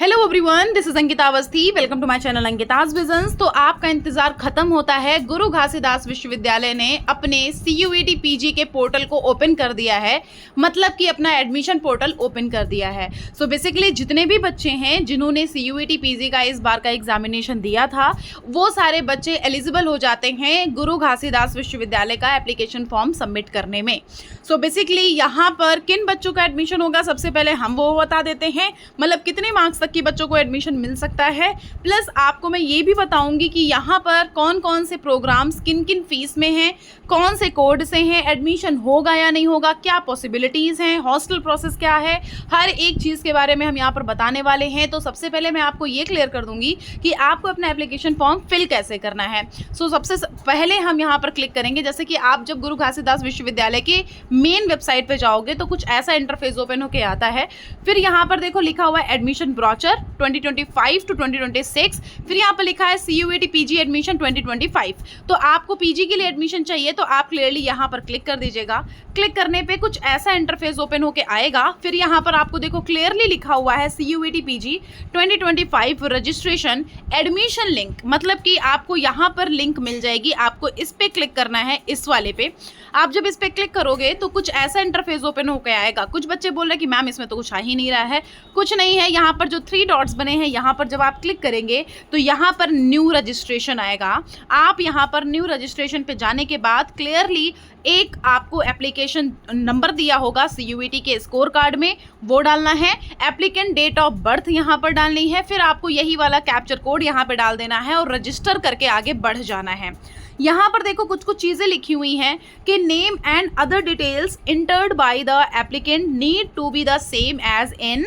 Hello everyone, this is Ankita Awasthi. Welcome to my channel Ankita's visions. तो आपका इंतजार खत्म होता है। गुरु घासीदास विश्वविद्यालय ने अपने CUET PG के पोर्टल को ओपन कर दिया है, मतलब कि अपना एडमिशन पोर्टल ओपन कर दिया है। सो बेसिकली जितने भी बच्चे हैं जिन्होंने CUET PG का इस बार का एग्जामिनेशन दिया था, वो सारे बच्चे एलिजिबल हो जाते हैं गुरु घासीदास विश्वविद्यालय का एप्लीकेशन फॉर्म सबमिट करने में। सो बेसिकली यहाँ पर किन बच्चों का एडमिशन होगा, सबसे पहले हम वो बता देते हैं, मतलब कितने मार्क्स तक की बच्चों को एडमिशन मिल सकता है। प्लस आपको मैं ये भी बताऊंगी कि यहाँ पर कौन कौन से प्रोग्राम्स किन किन फीस में हैं, कौन से कोड से हैं, एडमिशन होगा या नहीं होगा, क्या पॉसिबिलिटीज़ हैं, हॉस्टल प्रोसेस क्या है, हर एक चीज़ के बारे में हम यहाँ पर बताने वाले हैं। तो सबसे पहले मैं आपको ये क्लियर कर दूंगी कि आपको अपना एप्लीकेशन फॉर्म फिल कैसे करना है। सो सबसे पहले हम यहाँ पर क्लिक करेंगे, जैसे कि आप जब गुरु घासीदास विश्वविद्यालय के मेन वेबसाइट पे जाओगे तो कुछ ऐसा इंटरफेस ओपन होके आता है। फिर यहाँ पर देखो लिखा हुआ है एडमिशन ब्रोचर 2025 टू 2026। फिर यहाँ पर लिखा है CUET PG एडमिशन 2025। तो आपको PG के लिए एडमिशन चाहिए तो आप क्लियरली यहाँ पर क्लिक कर दीजिएगा। क्लिक करने पे कुछ ऐसा इंटरफेस ओपन होके आएगा। फिर यहाँ पर आपको देखो क्लियरली लिखा हुआ है CUET PG 2025 registration admission link, मतलब कि आपको यहाँ पर लिंक मिल जाएगी। आपको इस पे क्लिक करना है, इस वाले पे। आप जब इस पे क्लिक करोगे तो कुछ ऐसा इंटरफेस ओपन होकर आएगा। कुछ बच्चे बोल रहे हैं कि मैम इसमें तो कुछ आ ही नहीं रहा है। कुछ नहीं है, यहाँ पर जो 3 डॉट्स बने हैं, यहाँ पर जब आप क्लिक करेंगे तो यहाँ पर न्यू रजिस्ट्रेशन आएगा। आप यहाँ पर न्यू रजिस्ट्रेशन पे जाने के बाद क्लियरली एक आपको एप्लीकेशन नंबर दिया होगा CUET के स्कोर कार्ड में, वो डालना है। एप्लीकेंट डेट ऑफ बर्थ यहाँ पर डालनी है। फिर आपको यही वाला कैप्चर कोड यहाँ पे डाल देना है और रजिस्टर करके आगे बढ़ जाना है। यहाँ पर देखो कुछ कुछ चीज़ें लिखी हुई हैं कि name and other details entered by the applicant need to be the same as in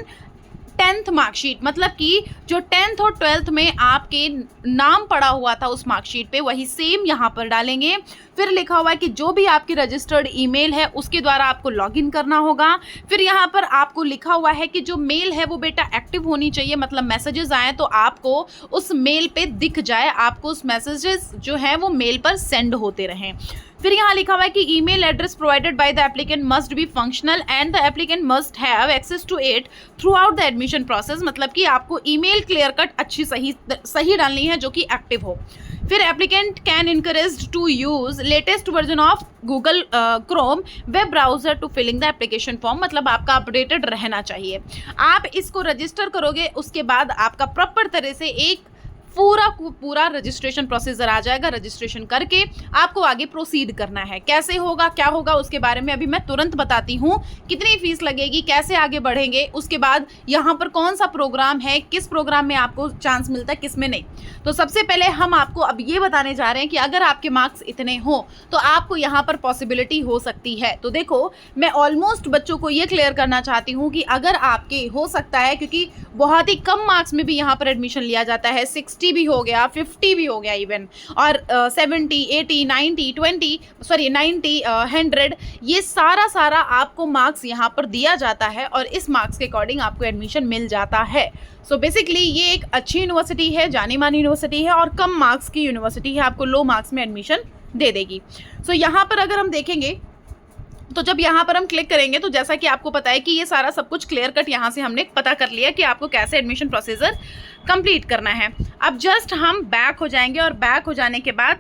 10th marksheet, मतलब कि जो 10th और 12th में आपके नाम पड़ा हुआ था उस मार्कशीट पे, वही सेम यहाँ पर डालेंगे। फिर लिखा हुआ है कि जो भी आपकी रजिस्टर्ड ईमेल है उसके द्वारा आपको लॉगिन करना होगा। फिर यहाँ पर आपको लिखा हुआ है कि जो मेल है वो बेटा एक्टिव होनी चाहिए, मतलब मैसेजेस आए तो आपको उस मेल पे दिख जाए, आपको उस मैसेजेस जो है वो मेल पर सेंड होते रहें। फिर यहाँ लिखा हुआ है कि email address provided by the applicant must be functional and the applicant must have access to it throughout the admission process, मतलब कि आपको ईमेल क्लियर कट अच्छी सही डालनी है जो कि एक्टिव हो। फिर applicant can encourage to use latest version of Google Chrome web browser to filling the application form, मतलब आपका अपडेटेड रहना चाहिए। आप इसको रजिस्टर करोगे, उसके बाद आपका प्रॉपर तरह से एक पूरा रजिस्ट्रेशन प्रोसीजर आ जाएगा। रजिस्ट्रेशन करके आपको आगे प्रोसीड करना है। कैसे होगा, क्या होगा, उसके बारे में अभी मैं तुरंत बताती हूँ। कितनी फीस लगेगी, कैसे आगे बढ़ेंगे, उसके बाद यहाँ पर कौन सा प्रोग्राम है, किस प्रोग्राम में आपको चांस मिलता है, किस में नहीं। तो सबसे पहले हम आपको अब ये बताने जा रहे हैं कि अगर आपके मार्क्स इतने हों तो आपको यहाँ पर पॉसिबिलिटी हो सकती है। तो देखो, मैं ऑलमोस्ट बच्चों को ये क्लियर करना चाहती हूँ कि अगर आपके हो सकता है, क्योंकि बहुत ही कम मार्क्स में भी यहाँ पर एडमिशन लिया जाता है, 60 भी हो गया, 50 भी हो गया इवन, और 70, 80, 90, 100, ये सारा आपको मार्क्स यहाँ पर दिया जाता है और इस मार्क्स के अकॉर्डिंग आपको एडमिशन मिल जाता है। सो बेसिकली ये एक अच्छी यूनिवर्सिटी है, जानी मानी यूनिवर्सिटी है और कम मार्क्स की यूनिवर्सिटी है, आपको लो मार्क्स में एडमिशन दे देगी। सो यहाँ पर अगर हम देखेंगे तो जब यहाँ पर हम क्लिक करेंगे तो जैसा कि आपको पता है कि ये सारा सब कुछ क्लियर कट यहाँ से हमने पता कर लिया कि आपको कैसे एडमिशन प्रोसीजर कंप्लीट करना है। अब जस्ट हम बैक हो जाएंगे और बैक हो जाने के बाद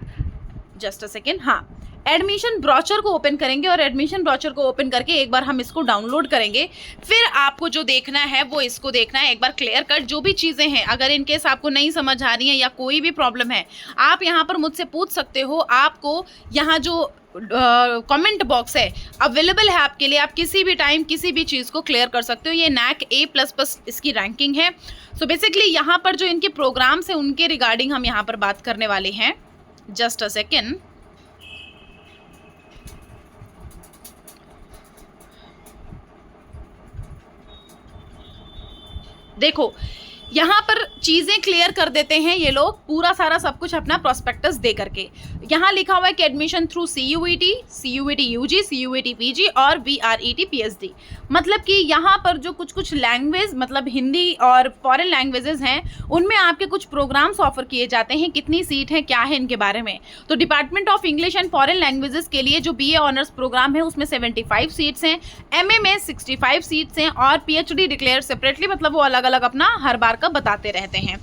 जस्ट अ सेकेंड, हाँ, एडमिशन ब्रोचर को ओपन करेंगे और एडमिशन ब्रोचर को ओपन करके एक बार हम इसको डाउनलोड करेंगे। फिर आपको जो देखना है वो इसको देखना है एक बार क्लियर कट। जो भी चीज़ें हैं, अगर इनकेस आपको नहीं समझ आ रही हैं या कोई भी प्रॉब्लम है, आप यहाँ पर मुझसे पूछ सकते हो। आपको यहाँ जो कमेंट बॉक्स है अवेलेबल है आपके लिए, आप किसी भी टाइम किसी भी चीज़ को क्लियर कर सकते हो। ये NAC A++ इसकी रैंकिंग है। सो बेसिकली यहाँ पर जो इनके प्रोग्राम्स हैं उनके रिगार्डिंग हम यहाँ पर बात करने वाले हैं। जस्ट अ सेकेंड, देखो यहाँ पर चीज़ें क्लियर कर देते हैं ये लोग, पूरा सारा सब कुछ अपना प्रोस्पेक्टस दे करके। यहाँ लिखा हुआ है कि admission through CUET, CUET UG, CUET PG और VRET PhD, मतलब कि यहाँ पर जो कुछ लैंग्वेज, मतलब हिंदी और फॉरेन लैंग्वेजेस हैं, उनमें आपके कुछ प्रोग्राम्स ऑफर किए जाते हैं। कितनी सीट है, क्या है, इनके बारे में। तो department of English and foreign languages के लिए जो BA ऑनर्स प्रोग्राम है उसमें 75 सीट्स हैं, MA में 65 सीट्स हैं और PhD डिक्लेयर सेपरेटली, मतलब वो अलग अलग अपना हर बार का बताते रहते हैं।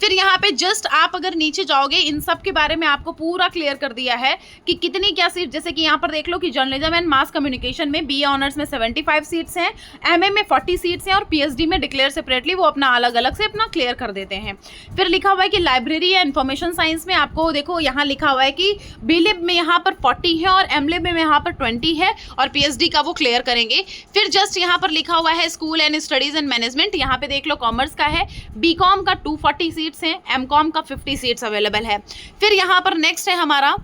फिर यहाँ पे जस्ट आप अगर नीचे जाओगे, इन सब के बारे में आपको पूरा क्लियर कर दिया है कि कितनी क्या सीट, जैसे कि यहाँ पर देख लो कि जर्नलिज्म एंड मास कम्युनिकेशन में बीए ऑनर्स में 75 सीट्स हैं, एमए में 40 सीट्स हैं और पीएचडी में डिक्लेयर सेपरेटली वो अपना अलग अलग से अपना क्लियर कर देते हैं। फिर लिखा हुआ है कि लाइब्रेरी या इन्फॉर्मेशन साइंस में आपको देखो यहाँ लिखा हुआ है कि बीलिब में यहाँ पर 40 है और एमलिब में यहाँ पर 20 है और पीएचडी का वो क्लियर करेंगे। फिर जस्ट यहाँ पर लिखा हुआ है school and studies and management, यहाँ पे देख लो कॉमर्स का है, बीकॉम का 240 सीट्स हैं, एमकॉम का 50 सीट्स अवेलेबल है। फिर यहाँ पर नेक्स्ट है हमारा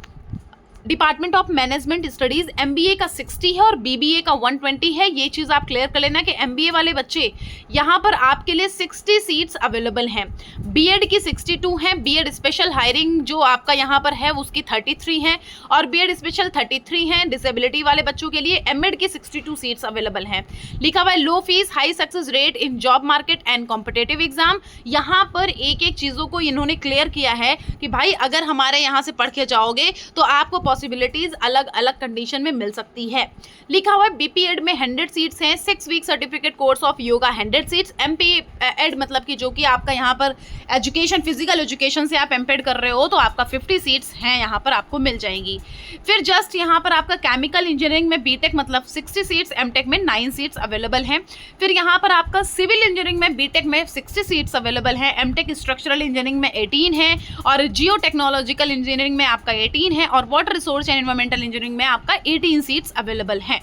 department of management studies, MBA का 60 है और बीबीए का 120 है। ये चीज़ आप क्लियर कर लेना कि एमबीए वाले बच्चे यहाँ पर आपके लिए 60 सीट्स अवेलेबल हैं, बीएड की 62 हैं, बीएड स्पेशल हायरिंग जो आपका यहाँ पर है उसकी 33 हैं और बीएड स्पेशल 33 हैं। डिसेबिलिटी वाले बच्चों के लिए एमएड की 62 सीट्स अवेलेबल हैं। लिखा हुआ है low fees high success rate in job market and competitive exam. यहाँ पर एक एक चीज़ों को इन्होंने क्लियर किया है कि भाई अगर हमारे यहाँ से पढ़ के जाओगे तो आपको पॉसिबिलिटीज अलग अलग कंडीशन में मिल सकती है। लिखा हुआ है बीपीएड में 100 सीट्स हैं, 6 week certificate course of yoga 100 seats, MP Ed मतलब कि जो कि आपका यहाँ पर एजुकेशन फिजिकल एजुकेशन से आप एमपेड कर रहे हो तो आपका 50 सीट्स हैं यहाँ पर आपको मिल जाएंगी। फिर जस्ट यहाँ पर आपका केमिकल इंजीनियरिंग में बीटेक मतलब 60 सीट्स, एमटेक में 9 सीट्स अवेलेबल हैं। फिर यहाँ पर आपका सिविल इंजीनियरिंग में बीटेक में 60 सीट्स अवेलेबल हैं, एमटेक स्ट्रक्चरल इंजीनियरिंग में 18 है और जियो टेक्नोलॉजिकल इंजीनियरिंग में आपका 18 है और water resource and environmental engineering में आपका 18 सीट्स अवेलेबल हैं।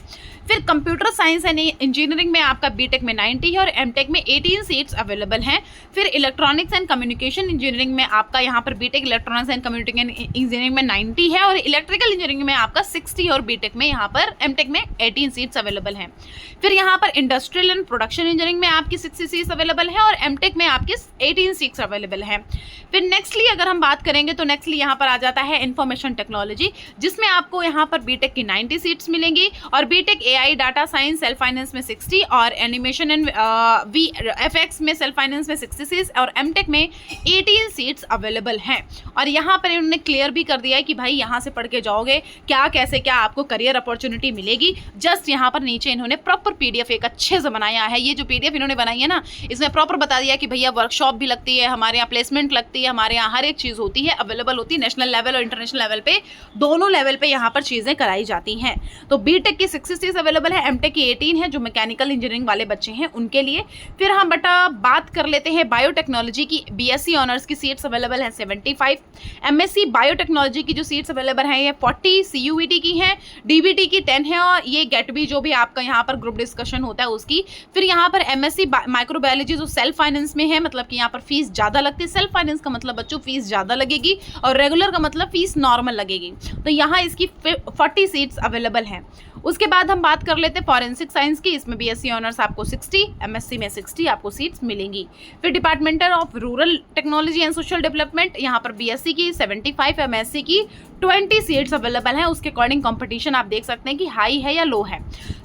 फिर कंप्यूटर साइंस एंड इंजीनियरिंग में आपका बीटेक में 90 है और एमटेक में 18 सीट्स अवेलेबल हैं। फिर इलेक्ट्रॉनिक्स एंड कम्युनिकेशन इंजीनियरिंग में आपका यहाँ पर B Tech electronics and communication engineering में 90 है और इलेक्ट्रिकल इंजीनियरिंग में आपका 60 और बीटेक में यहाँ पर एमटेक में 18 सीट्स अवेलेबल हैं। फिर यहाँ पर इंडस्ट्रियल एंड प्रोडक्शन इंजीनियरिंग में आपकी 60 सीट्स अवेलेबल है और एमटेक में आपकी 18 सीट्स अवेलेबल हैं। फिर नेक्स्टली अगर हम बात करेंगे तो नेक्स्टली यहाँ पर आ जाता है इन्फॉर्मेशन टेक्नोलॉजी, जिसमें आपको यहाँ पर बीटेक की 90 सीट्स मिलेंगी और B Tech AI data science self finance में 60 और एनिमेशन एंड वीएफएक्स में सेल्फ फाइनेंस में 60 सीट्स और एमटेक में 18 सीट्स अवेलेबल हैं। और यहाँ पर इन्होंने क्लियर भी कर दिया है कि भाई यहाँ से पढ़ के जाओगे क्या कैसे क्या आपको करियर अपॉर्चुनिटी मिलेगी। जस्ट यहाँ पर नीचे इन्होंने प्रॉपर पीडीएफ एक अच्छे से बनाया है। ये जो पीडीएफ इन्होंने बनाई है ना, इसमें प्रॉपर बता दिया कि भैया वर्कशॉप भी लगती है, हमारे यहाँ प्लेसमेंट लगती है, हमारे यहाँ हर एक चीज़ होती है, अवेलेबल होती है, नेशनल लेवल और इंटरनेशनल लेवल पे दोनों लेवल पे यहाँ पर चीज़ें कराई जाती हैं। तो बीटेक की 60 सीट्स अवेलेबल है, एमटेक की 18 है जो मैकेनिकल इंजीनियरिंग वाले बच्चे हैं उनके लिए। फिर हम बात कर लेते हैं बायोटेक्नोलॉजी की, बीएससी ऑनर्स की सीट्स अवेलेबल हैं 75, एमएससी बायोटेक्नोलॉजी की जो सीट्स अवेलेबल हैं ये 40 सीयूईटी की हैं, डीबीटी की 10 है और ये गेट भी जो भी आपका यहाँ पर ग्रुप डिस्कशन होता है उसकी। फिर यहाँ पर एमएससी माइक्रोबायोलॉजी जो सेल्फ फाइनेंस में है, मतलब कि यहाँ पर फीस ज़्यादा लगती है। सेल्फ फाइनेंस का मतलब बच्चों फीस ज़्यादा लगेगी और रेगुलर का मतलब फीस नॉर्मल लगेगी। तो यहाँ इसकी 40 सीट्स अवेलेबल हैं। उसके बाद हम बात कर लेते हैं फॉरेंसिक साइंस की, इसमें बीएससी ऑनर्स आपको 60, एमएससी में 60 आपको सीट्स मिलेंगी। फिर departmental of rural technology and social development, यहाँ पर बीएससी की 75, एमएससी की 20 सीट्स अवेलेबल हैं। उसके अकॉर्डिंग कंपटीशन आप देख सकते हैं कि हाई है या लो है।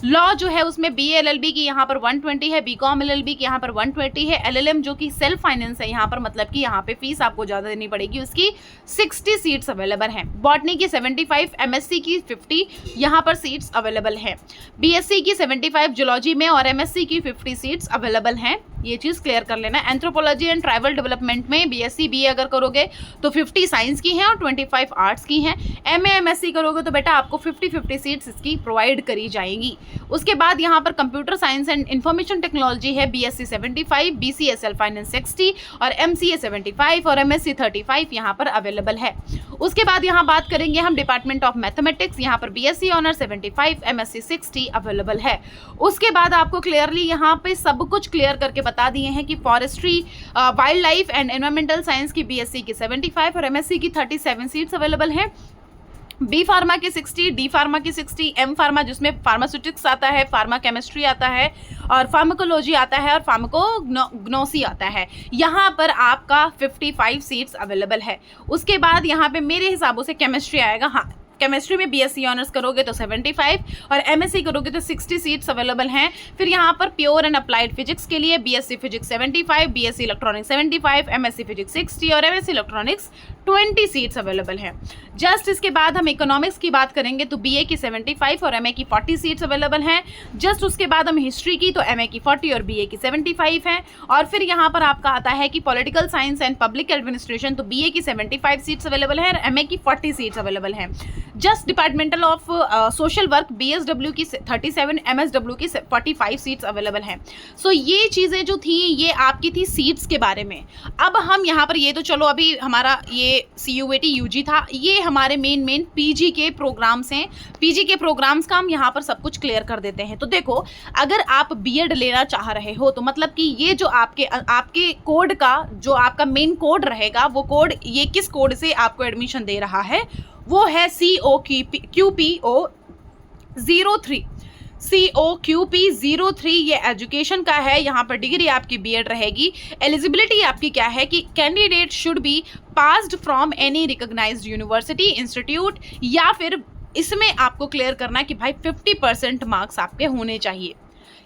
लॉ जो है उसमें बीए एलएलबी की यहाँ पर 120 है, बीकॉम एलएलबी की यहाँ पर 120 है, एलएलएम जो कि सेल्फ फाइनेंस है यहाँ पर मतलब कि यहाँ पे फीस आपको ज़्यादा देनी पड़ेगी, उसकी 60 सीट्स अवेलेबल हैं। बॉटनी की 75, एमएससी की 50 यहाँ पर सीट्स अवेलेबल हैं। बीएससी की 75 जूलॉजी में और एमएससी की 50 सीट्स अवेलेबल हैं। ये चीज़ क्लियर कर लेना। एंथ्रोपोलॉजी एंड ट्राइबल डेवलपमेंट में बीएससी बीए अगर करोगे तो 50 साइंस की हैं और 25 आर्ट्स की हैं। एमए एमएससी करोगे तो बेटा आपको 50-50 सीट्स इसकी प्रोवाइड करी जाएंगी। उसके बाद यहाँ पर computer science and information technology है, बीएससी 75, बीसीए सेल्फ फाइनेंस 60 और एमसीए 75 और एमएससी 35 यहाँ पर अवेलेबल है। उसके बाद यहाँ बात करेंगे हम डिपार्टमेंट ऑफ मैथमेटिक्स, यहाँ पर बीएससी ऑनर 75, एमएससी 60 अवेलेबल है। उसके बाद आपको क्लियरली यहाँ पे सब कुछ क्लियर करके बता दिए हैं कि forestry wild life and environmental science की बीएससी की 75 और एमएससी की 37 सीट्स अवेलेबल हैं। बी फार्मा की 60, डी फार्मा की 60, एम फार्मा जिसमें फार्मास्यूटिक्स आता है, फार्मा केमिस्ट्री आता है और फार्माकोलॉजी आता है और फार्माकोग्नोसी आता है, यहाँ पर आपका 55 सीट्स अवेलेबल है। उसके बाद यहाँ पे मेरे हिसाबों से केमिस्ट्री आएगा। हाँ, केमिस्ट्री में बीएससी ऑनर्स करोगे तो 75 और एमएससी करोगे तो 60 सीट्स अवेलेबल हैं। फिर यहाँ पर प्योर एंड अप्लाइड फिजिक्स के लिए BSc physics 75, BSc electronics 75, MSc physics 60 और एमएससी इलेक्ट्रॉनिक्स 20 सीट्स अवेलेबल हैं। जस्ट इसके बाद हम इकोनॉमिक्स की बात करेंगे तो बीए की 75 और एमए की 40 सीट्स अवेलेबल हैं। जस्ट उसके बाद हम हिस्ट्री की तो एमए की 40 और बीए की 75 हैं। और फिर यहाँ पर आपका आता है कि political science and public administration तो बीए की 75 सीट्स अवेलेबल हैं और एमए की 40 सीट्स अवेलेबल हैं। Just departmental of social work BSW की 37, एमएसडब्ल्यू की 45 सीट्स अवेलेबल हैं। सो ये चीज़ें जो थी ये आपकी थी सीट्स के बारे में। अब हम यहाँ पर ये तो चलो अभी हमारा ये CUET UG था, ये हमारे मेन पीजी के प्रोग्राम्स हैं। पीजी के प्रोग्राम्स का हम यहाँ पर सब कुछ क्लियर कर देते हैं। तो देखो, अगर आप बीएड लेना चाह रहे हो तो मतलब कि ये जो आपके कोड का जो आपका मेन कोड रहेगा, वो कोड ये किस कोड से आपको एडमिशन दे रहा है, वो है COQPO 03। COQP 03 ये एजुकेशन का है। यहाँ पर डिग्री आपकी बीएड रहेगी। एलिजिबिलिटी आपकी क्या है कि candidate should be passed from any recognised university institute, या फिर इसमें आपको क्लियर करना है कि भाई 50% मार्क्स आपके होने चाहिए।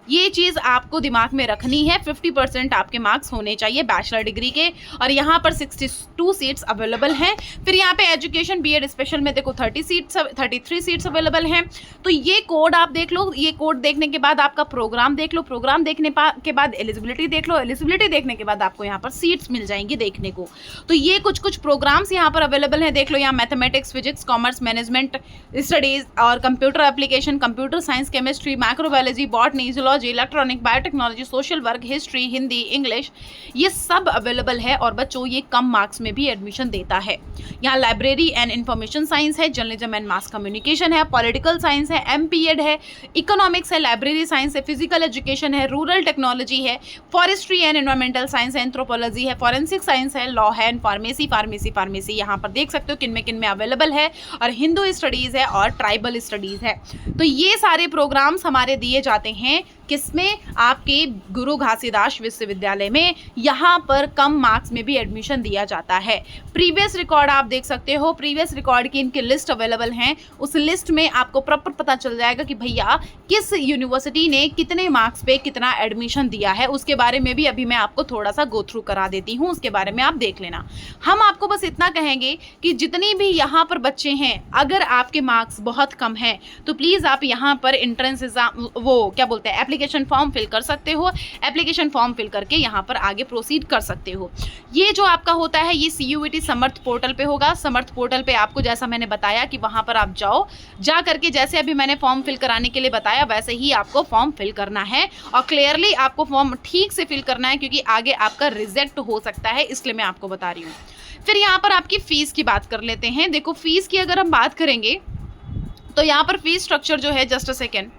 ये चीज़ आपको दिमाग में रखनी है, 50% आपके मार्क्स होने चाहिए बैचलर डिग्री के। और यहाँ पर 62 सीट्स अवेलेबल हैं। फिर यहाँ पे एजुकेशन बीएड स्पेशल में देखो 33 सीट्स अवेलेबल हैं। तो ये कोड आप देख लो, ये कोड देखने के बाद आपका प्रोग्राम देख लो, प्रोग्राम देखने के बाद एलिजिबिलिटी देख लो, एलिजिबिलिटी देखने के बाद आपको यहाँ पर सीट्स मिल जाएंगी देखने को। तो ये कुछ प्रोग्राम्स यहाँ पर अवेलेबल हैं, देख लो। यहाँ mathematics, physics, commerce, management studies और computer application, computer science, chemistry, microbiology, botany, electronic, biotechnology, social work, history, Hindi, English, ये सब अवेलेबल है। और बच्चों ये कम मार्क्स में भी एडमिशन देता है। यहाँ लाइब्रेरी एंड इंफॉर्मेशन साइंस है, जर्नलिज्म एंड मास कम्युनिकेशन है, पॉलिटिकल साइंस है, MPEd है, इकोनॉमिक्स है, लाइब्रेरी साइंस है, फिजिकल एजुकेशन है, रूरल टेक्नोलॉजी है, फॉरेस्ट्री एंड एनवायरमेंटल साइंस है, एंथ्रोपोलॉजी है, फॉरेंसिक साइंस है, लॉ है, फार्मेसी यहाँ पर देख सकते हो किन में अवेलेबल है। और हिंदू स्टडीज़ है और ट्राइबल स्टडीज़ है। तो ये सारे प्रोग्राम्स हमारे दिए जाते हैं किसमें, आपके गुरु घासीदास विश्वविद्यालय में। यहाँ पर कम मार्क्स में भी एडमिशन दिया जाता है। प्रीवियस रिकॉर्ड आप देख सकते हो, प्रीवियस रिकॉर्ड की इनकी लिस्ट अवेलेबल हैं। उस लिस्ट में आपको प्रॉपर पता चल जाएगा कि भैया किस यूनिवर्सिटी ने कितने मार्क्स पे कितना एडमिशन दिया है। उसके बारे में भी अभी मैं आपको थोड़ा सा गो थ्रू करा देती हूँ, उसके बारे में आप देख लेना। हम आपको बस इतना कहेंगे कि जितनी भी यहाँ पर बच्चे हैं, अगर आपके मार्क्स बहुत कम हैं तो प्लीज़ आप यहाँ पर एंट्रेंस एग्जाम, वो क्या बोलते हैं, एप्लीकेशन फॉर्म फिल कर सकते हो। एप्लीकेशन फॉर्म फिल करके यहाँ पर आगे प्रोसीड कर सकते हो। ये जो आपका होता है ये CUET समर्थ पोर्टल पे होगा। समर्थ पोर्टल पे आपको जैसा मैंने बताया कि वहाँ पर आप जा करके जैसे अभी मैंने फॉर्म फिल कराने के लिए बताया वैसे ही आपको फॉर्म फिल करना है। और क्लियरली आपको फॉर्म ठीक से फिल करना है, क्योंकि आगे आपका रिजेक्ट हो सकता है, इसलिए मैं आपको बता रही हूँ। फिर यहाँ पर आपकी फ़ीस की बात कर लेते हैं। देखो, फ़ीस की अगर हम बात करेंगे तो यहाँ पर फीस स्ट्रक्चर जो है, जस्ट अ सेकेंड,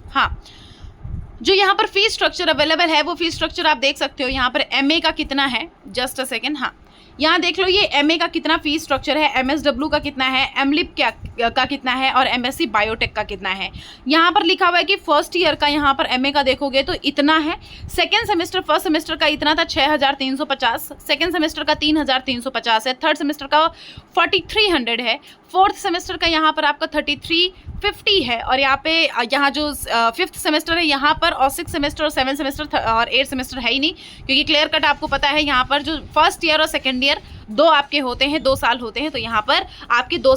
हाँ, जो यहाँ पर फीस स्ट्रक्चर अवेलेबल है वो फीस स्ट्रक्चर आप देख सकते हो। यहाँ पर MA का कितना है, जस्ट अ सेकेंड, हाँ, यहाँ देख लो ये MA का कितना फीस स्ट्रक्चर है, MSW का कितना है, MLIP का कितना है और MSc बायोटेक का कितना है। यहाँ पर लिखा हुआ है कि फर्स्ट ईयर का यहाँ पर MA का देखोगे तो इतना है। सेकेंड सेमेस्टर, फर्स्ट सेमेस्टर का इतना था 6350, सेकेंड सेमेस्टर का 3350 है, थर्ड सेमेस्टर का 4300 है, फोर्थ सेमेस्टर का यहाँ पर आपका 3350 है। और यहाँ पे यहाँ जो फिफ्थ सेमेस्टर है यहाँ पर, और सिक्स सेमेस्टर और सेवन सेमेस्टर और 8 सेमेस्टर है ही नहीं, क्योंकि क्लियर कट आपको पता है यहाँ पर जो फर्स्ट ईयर और सेकेंड ईयर 2 आपके होते हैं, 2 साल होते हैं। तो यहाँ पर आपके 4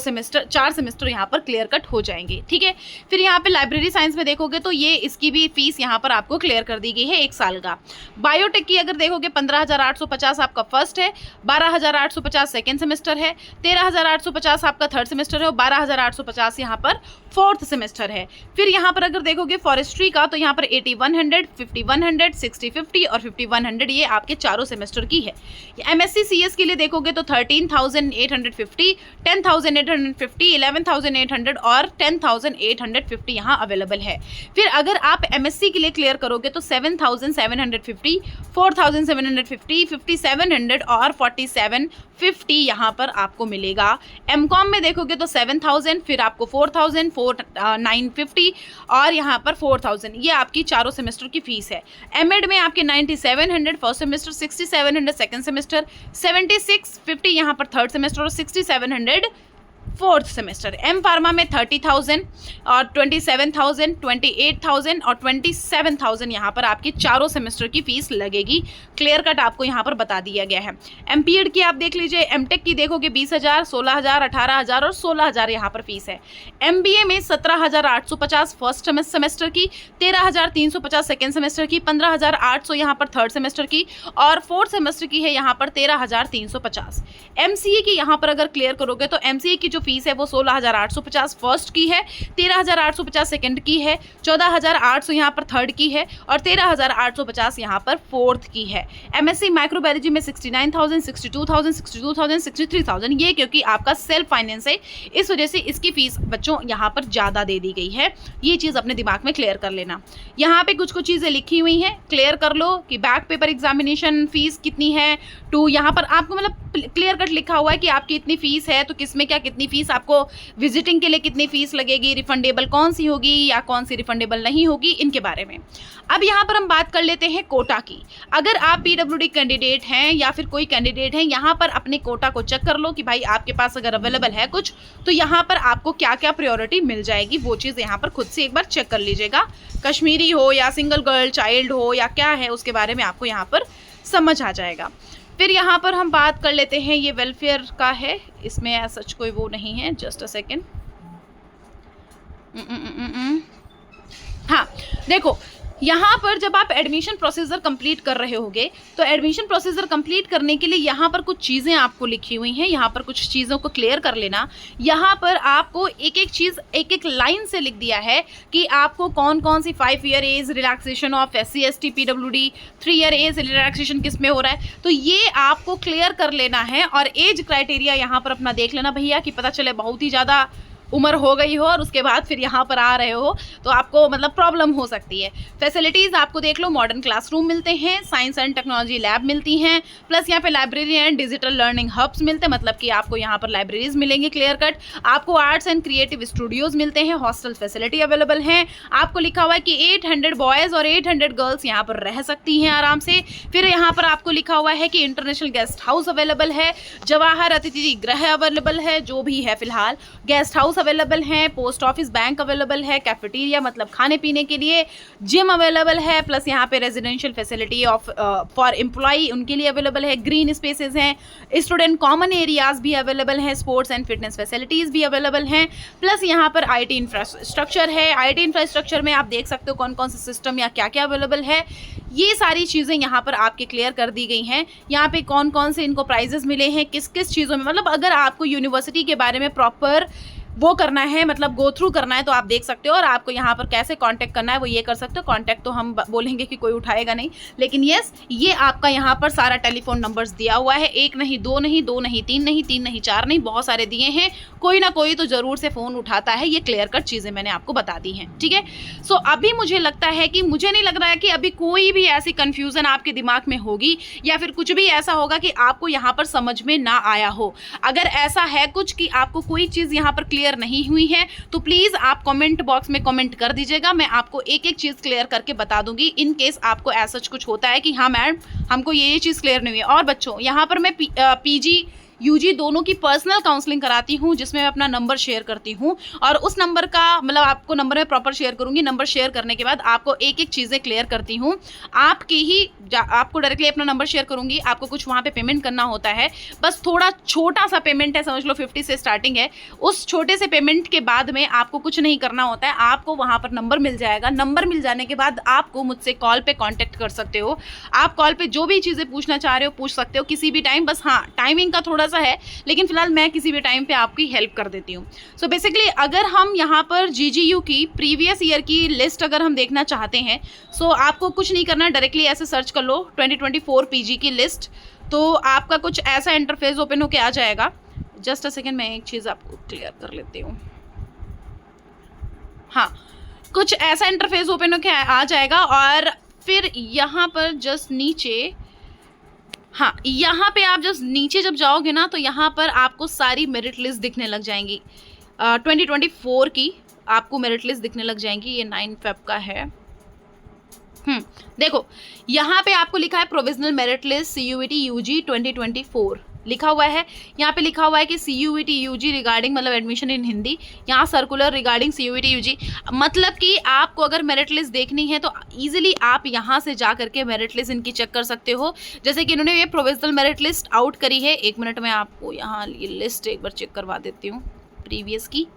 सेमेस्टर यहाँ पर क्लियर कट हो जाएंगे, ठीक है। फिर यहाँ पे लाइब्रेरी साइंस में देखोगे तो ये इसकी भी फीस यहाँ पर आपको क्लियर कर दी गई है 1 साल का। बायोटेक की अगर देखोगे 15,850 आपका फर्स्ट है, 12,850 सेकेंड सेमेस्टर है, 13,850 आपका थर्ड सेमेस्टर है और 12,850 यहाँ पर फोर्थ सेमेस्टर है। फिर यहाँ पर अगर देखोगे फॉरेस्ट्री का तो यहाँ पर 8100, 5100, 6050 और 5100 ये आपके चारों सेमेस्टर की है। MSc CS के लिए देखोगे तो 13,850, 10,850, 11,800 और 10,850 यहाँ अवेलेबल है। फिर अगर आप MSc के लिए क्लियर करोगे तो 7,750, 4,750, 5,700 और 4,750 यहाँ पर आपको मिलेगा। MCOM में देखोगे तो 7,000, फिर आपको 4,000, 4,950 और यहाँ पर 4,000, ये आपकी चारों सेमेस्टर की फीस है। MED में आपके 9,700 फर्स्ट सेमेस्टर, 6,700 सेकेंड सेमेस्टर, 7,650 यहाँ पर थर्ड सेमेस्टर और 6,700 फोर्थ सेमेस्टर। एम फार्मा में 30,000 और 27,000, 28,000 और 27,000 यहाँ पर आपकी चारों सेमेस्टर की फीस लगेगी। क्लियर कट आपको यहाँ पर बता दिया गया है। एमपीएड की आप देख लीजिए, एमटेक की देखोगे 20,000, 16,000, 18,000 और 16,000 यहाँ पर फीस है। एमबीए में 17,850 फर्स्ट सेमेस्टर की, 13,350 सेकेंड सेमेस्टर की, 15,800 यहाँ पर थर्ड सेमेस्टर की और फोर्थ सेमेस्टर की है यहाँ पर 13,350। एमसीए की यहाँ पर अगर क्लियर करोगे तो एमसीए की जो फीस है वो 16,850 फर्स्ट की है, 13,850 सेकेंड की है, 14,800 यहाँ पर थर्ड की है और 13,850 यहाँ पर फोर्थ की है। एमएससी माइक्रोबायोलॉजी में 69,000, 62,000, 62,000, 63,000, ये क्योंकि आपका सेल्फ फाइनेंस है, इस वजह से इसकी फीस बच्चों यहाँ पर ज़्यादा दे दी गई है। ये चीज़ अपने दिमाग में क्लियर कर लेना। यहाँ पे कुछ चीज़ें लिखी हुई हैं, क्लियर कर लो कि बैक पेपर एग्जामिनेशन फीस कितनी है। टू यहाँ पर आपको मतलब क्लियर कट लिखा हुआ है कि आपकी इतनी फीस है, तो किसमें क्या कितनी फीस, आपको विजिटिंग के लिए कितनी फीस लगेगी, रिफंडेबल कौन सी होगी या कौन सी रिफंडेबल नहीं होगी, इनके बारे में। अब यहाँ पर हम बात कर लेते हैं कोटा की। अगर आप पीडब्ल्यूडी कैंडिडेट हैं या फिर कोई कैंडिडेट हैं, यहाँ पर अपने कोटा को चेक कर लो कि भाई आपके पास अगर अवेलेबल है कुछ, तो यहाँ पर आपको क्या क्या प्रायोरिटी मिल जाएगी, वो चीज़ यहाँ पर खुद से एक बार चेक कर लीजिएगा। कश्मीरी हो या सिंगल गर्ल चाइल्ड हो या क्या है, उसके बारे में आपको यहाँ पर समझ आ जाएगा। फिर यहाँ पर हम बात कर लेते हैं, ये वेलफेयर का है, इसमें सच कोई वो नहीं है, जस्ट अ सेकेंड। हाँ देखो, यहाँ पर जब आप एडमिशन प्रोसीजर कंप्लीट कर रहे होगे तो एडमिशन प्रोसीजर कंप्लीट करने के लिए यहाँ पर कुछ चीज़ें आपको लिखी हुई हैं, यहाँ पर कुछ चीज़ों को क्लियर कर लेना। यहाँ पर आपको एक एक चीज़ एक एक लाइन से लिख दिया है कि आपको कौन कौन सी 5 year age relaxation of SC ST PWD, 3 year age relaxation किस में हो रहा है, तो ये आपको क्लियर कर लेना है। और एज क्राइटेरिया यहाँ पर अपना देख लेना भैया, कि पता चले बहुत ही ज़्यादा उम्र हो गई हो और उसके बाद फिर यहाँ पर आ रहे हो तो आपको मतलब प्रॉब्लम हो सकती है। फैसिलिटीज़ आपको देख लो, मॉडर्न क्लासरूम मिलते हैं, साइंस एंड टेक्नोलॉजी लैब मिलती हैं, प्लस यहाँ पे library and digital learning hubs मिलते हैं, मतलब कि आपको यहाँ पर लाइब्रेरीज मिलेंगी क्लियर कट। आपको आर्ट्स एंड क्रिएटिव स्टूडियोज़ मिलते हैं, हॉस्टल फैसिलिटी अवेलेबल हैं। आपको लिखा हुआ है कि 800 बॉयज़ और 800 गर्ल्स यहाँ पर रह सकती हैं आराम से। फिर यहाँ पर आपको लिखा हुआ है कि इंटरनेशनल गेस्ट हाउस अवेलेबल है, जवाहर अतिथि गृह अवेलेबल है, जो भी है फिलहाल, गेस्ट हाउस अवेलेबल है, पोस्ट ऑफिस बैंक अवेलेबल है, कैफेटेरिया मतलब खाने पीने के लिए, जिम अवेलेबल है, प्लस यहाँ पे residential facility of for employee उनके लिए अवेलेबल है, ग्रीन स्पेसेस हैं, स्टूडेंट कॉमन एरियाज भी अवेलेबल हैं, स्पोर्ट्स एंड फिटनेस फैसिलिटीज़ भी अवेलेबल हैं, प्लस यहाँ पर IT इंफ्रास्ट्रक्चर है। IT इंफ्रास्ट्रक्चर में आप देख सकते हो कौन कौन से सिस्टम या क्या क्या अवेलेबल है, ये सारी चीज़ें यहाँ पर आपके क्लियर कर दी गई हैं। यहाँ पे कौन कौन से इनको प्राइजेस मिले हैं, किस किस चीज़ों में, मतलब अगर आपको यूनिवर्सिटी के बारे में प्रॉपर वो करना है, मतलब गो थ्रू करना है, तो आप देख सकते हो। और आपको यहाँ पर कैसे कांटेक्ट करना है वो ये कर सकते हो। कांटेक्ट तो हम बोलेंगे कि कोई उठाएगा नहीं, लेकिन यस, ये आपका यहाँ पर सारा टेलीफोन नंबर्स दिया हुआ है, 1 नहीं 2 नहीं 2 नहीं 3 नहीं 3 नहीं 4 नहीं, बहुत सारे दिए हैं, कोई ना कोई तो ज़रूर से फ़ोन उठाता है। ये क्लियर कट चीज़ें मैंने आपको बता दी हैं, ठीक है। सो अभी मुझे लगता है कि मुझे नहीं लग रहा है कि अभी कोई भी ऐसी कन्फ्यूज़न आपके दिमाग में होगी या फिर कुछ भी ऐसा होगा कि आपको यहाँ पर समझ में ना आया हो। अगर ऐसा है कुछ कि आपको कोई चीज़ यहाँ पर क्लियर नहीं हुई है तो प्लीज़ आप कमेंट बॉक्स में कमेंट कर दीजिएगा, मैं आपको एक एक चीज़ क्लियर करके बता दूंगी। इन केस आपको ऐसा कुछ होता है कि हाँ मैम हमको ये चीज़ क्लियर नहीं हुई है। और बच्चों यहाँ पर मैं PG UG दोनों की पर्सनल काउंसलिंग कराती हूँ, जिसमें मैं अपना नंबर शेयर करती हूँ और उस नंबर का मतलब आपको नंबर में प्रॉपर शेयर करूँगी। नंबर शेयर करने के बाद आपको एक एक चीज़ें क्लियर करती हूँ, आपको डायरेक्टली अपना नंबर शेयर करूँगी। आपको कुछ वहाँ पे पेमेंट करना होता है, बस थोड़ा छोटा सा पेमेंट है, समझ लो 50 से स्टार्टिंग है। उस छोटे से पेमेंट के बाद में आपको कुछ नहीं करना होता है, आपको वहाँ पर नंबर मिल जाएगा। नंबर मिल जाने के बाद आपको मुझसे कॉल पे कांटेक्ट कर सकते हो। आप कॉल पे जो भी चीज़ें पूछना चाह रहे हो पूछ सकते हो किसी भी टाइम, बस हाँ टाइमिंग का थोड़ा सा है, लेकिन फिलहाल मैं किसी भी टाइम पे आपकी हेल्प कर देती हूँ। सो बेसिकली अगर हम यहाँ पर GGU की प्रीवियस ईयर की लिस्ट अगर हम देखना चाहते हैं, सो आपको कुछ नहीं करना, डायरेक्टली ऐसे सर्च कर लो 2024 PG की लिस्ट, तो आपका कुछ ऐसा इंटरफेस ओपन होके आ जाएगा। जस्ट अ सेकेंड, मैं एक चीज़ आपको क्लियर कर लेती हूँ। हाँ, कुछ ऐसा इंटरफेस ओपन होके आ जाएगा और फिर यहाँ पर जस्ट नीचे, हाँ यहाँ पे आप जस्ट नीचे जब जाओगे ना तो यहाँ पर आपको सारी मेरिट लिस्ट दिखने लग जाएंगी। 2024 की आपको मेरिट लिस्ट दिखने लग जाएंगी। ये 9 फेब का है। देखो यहाँ पे आपको लिखा है provisional merit list CUET UG 2024, लिखा हुआ है, यहाँ पे लिखा हुआ है कि CUET UG रिगार्डिंग मतलब एडमिशन इन हिंदी, यहाँ सर्कुलर रिगार्डिंग CUET UG, मतलब कि आपको अगर मेरिट लिस्ट देखनी है तो इजीली आप यहाँ से जा करके मेरिट लिस्ट इनकी चेक कर सकते हो। जैसे कि इन्होंने ये प्रोविजनल मेरिट लिस्ट आउट करी है। 1 मिनट में आपको यहाँ ये लिस्ट एक बार चेक करवा देती हूँ प्रीवियस की।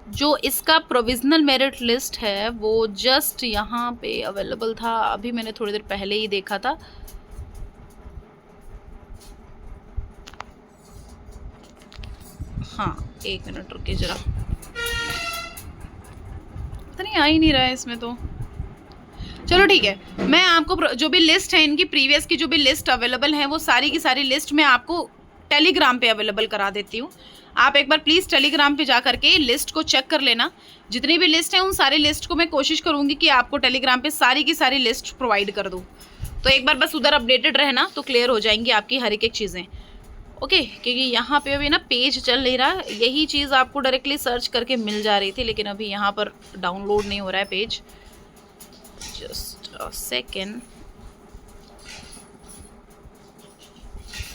जो इसका प्रोविजनल मेरिट लिस्ट है वो जस्ट यहाँ पे अवेलेबल था, अभी मैंने थोड़ी देर पहले ही देखा था। हाँ 1 मिनट रुकिए जरा, पता नहीं आ ही नहीं रहा है इसमें तो। चलो ठीक है, मैं आपको जो भी लिस्ट है इनकी प्रीवियस की जो भी लिस्ट अवेलेबल है वो सारी की सारी लिस्ट मैं आपको टेलीग्राम पे अवेलेबल करा देती हूँ। आप एक बार प्लीज़ टेलीग्राम पे जा करके लिस्ट को चेक कर लेना। जितनी भी लिस्ट है उन सारी लिस्ट को मैं कोशिश करूँगी कि आपको टेलीग्राम पे सारी की सारी लिस्ट प्रोवाइड कर दूँ। तो एक बार बस उधर अपडेटेड रहना तो क्लियर हो जाएंगी आपकी हर एक चीज़ें। ओके, क्योंकि यहाँ पे अभी ना पेज चल नहीं रहा, यही चीज़ आपको डायरेक्टली सर्च करके मिल जा रही थी, लेकिन अभी यहाँ पर डाउनलोड नहीं हो रहा है page. Just a second.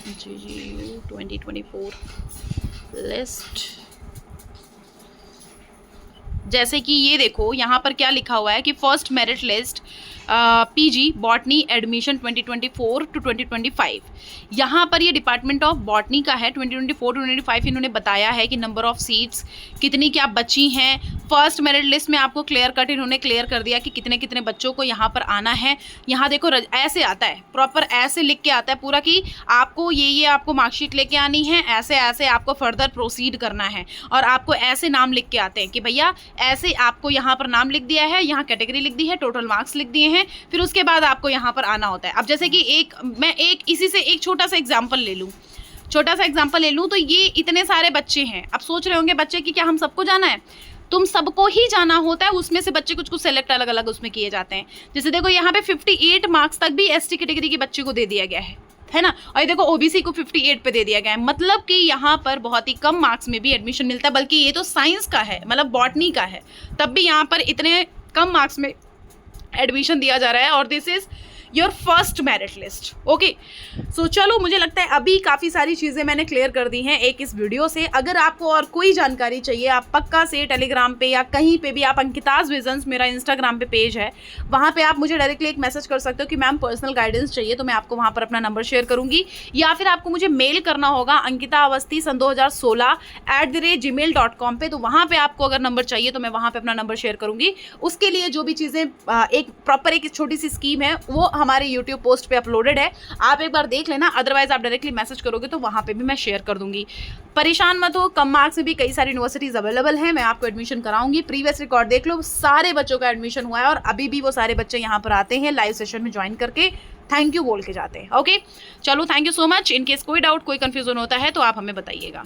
GGU 2024 list, जैसे कि ये देखो यहाँ पर क्या लिखा हुआ है कि first merit list PG botany admission 2024 to 2025। यहाँ पर ये डिपार्टमेंट ऑफ बॉटनी का है। 2024 टू 2025 इन्होंने बताया है कि नंबर ऑफ सीट्स कितनी क्या बची हैं। फर्स्ट मेरिट लिस्ट में आपको क्लियर कट इन्होंने क्लियर कर दिया कि कितने कितने बच्चों को यहाँ पर आना है। यहाँ देखो ऐसे आता है, प्रॉपर ऐसे लिख के आता है पूरा कि आपको ये आपको मार्कशीट लेके आनी है, ऐसे ऐसे आपको फर्दर प्रोसीड करना है, और आपको ऐसे नाम लिख के आते हैं कि भैया ऐसे आपको यहाँ पर नाम लिख दिया है, यहाँ कैटेगरी लिख दी है, टोटल मार्क्स लिख दिए हैं, फिर उसके बाद आपको यहाँ पर आना होता है। अब जैसे कि मैं इसी से एक छोटा सा एग्जांपल ले लूँ तो ये इतने सारे बच्चे हैं। अब सोच रहे होंगे बच्चे कि क्या हम सबको जाना है? तुम सबको ही जाना होता है, उसमें से बच्चे कुछ सेलेक्ट अलग अलग उसमें किए जाते हैं। जैसे देखो यहाँ पे 58 मार्क्स तक भी ST कैटेगरी के बच्चे को दे दिया गया है ना, और ये देखो OBC को 58 पे दे दिया गया है। मतलब कि यहाँ पर बहुत ही कम मार्क्स में भी एडमिशन मिलता है, बल्कि ये तो साइंस का है, मतलब बॉटनी का है, तब भी यहाँ पर इतने कम मार्क्स में एडमिशन दिया जा रहा है। और this is your first merit list. Okay, so चलो, मुझे लगता है अभी काफ़ी सारी चीज़ें मैंने क्लियर कर दी हैं एक इस वीडियो से। अगर आपको और कोई जानकारी चाहिए आप पक्का से टेलीग्राम पे या कहीं पे भी आप अंकिताज विजन्स, मेरा इंस्टाग्राम पे पेज है, वहाँ पे आप मुझे डायरेक्टली एक मैसेज कर सकते हो कि मैम पर्सनल गाइडेंस चाहिए, तो मैं आपको वहाँ पर अपना नंबर शेयर करूँगी। या फिर आपको मुझे मेल करना होगा ankitaawasthi2016@gmail.com पे, तो वहाँ पर आपको अगर नंबर चाहिए तो मैं वहाँ पर अपना नंबर शेयर करूँगी। उसके लिए जो भी चीज़ें एक प्रॉपर एक छोटी सी स्कीम है वो हमारे YouTube पोस्ट पे अपलोडेड है, आप एक बार देख लेना। अदरवाइज आप डायरेक्टली मैसेज करोगे तो वहाँ पे भी मैं शेयर कर दूंगी। परेशान मत हो, कम मार्क्स में भी कई सारी यूनिवर्सिटीज़ अवेलेबल हैं, मैं आपको एडमिशन कराऊंगी। प्रीवियस रिकॉर्ड देख लो, सारे बच्चों का एडमिशन हुआ है और अभी भी वो सारे बच्चे यहाँ पर आते हैं, लाइव सेशन में ज्वाइन करके थैंक यू बोल के जाते हैं। ओके, चलो, thank you so much. In case कोई डाउट कोई कन्फ्यूजन होता है तो आप हमें बताइएगा।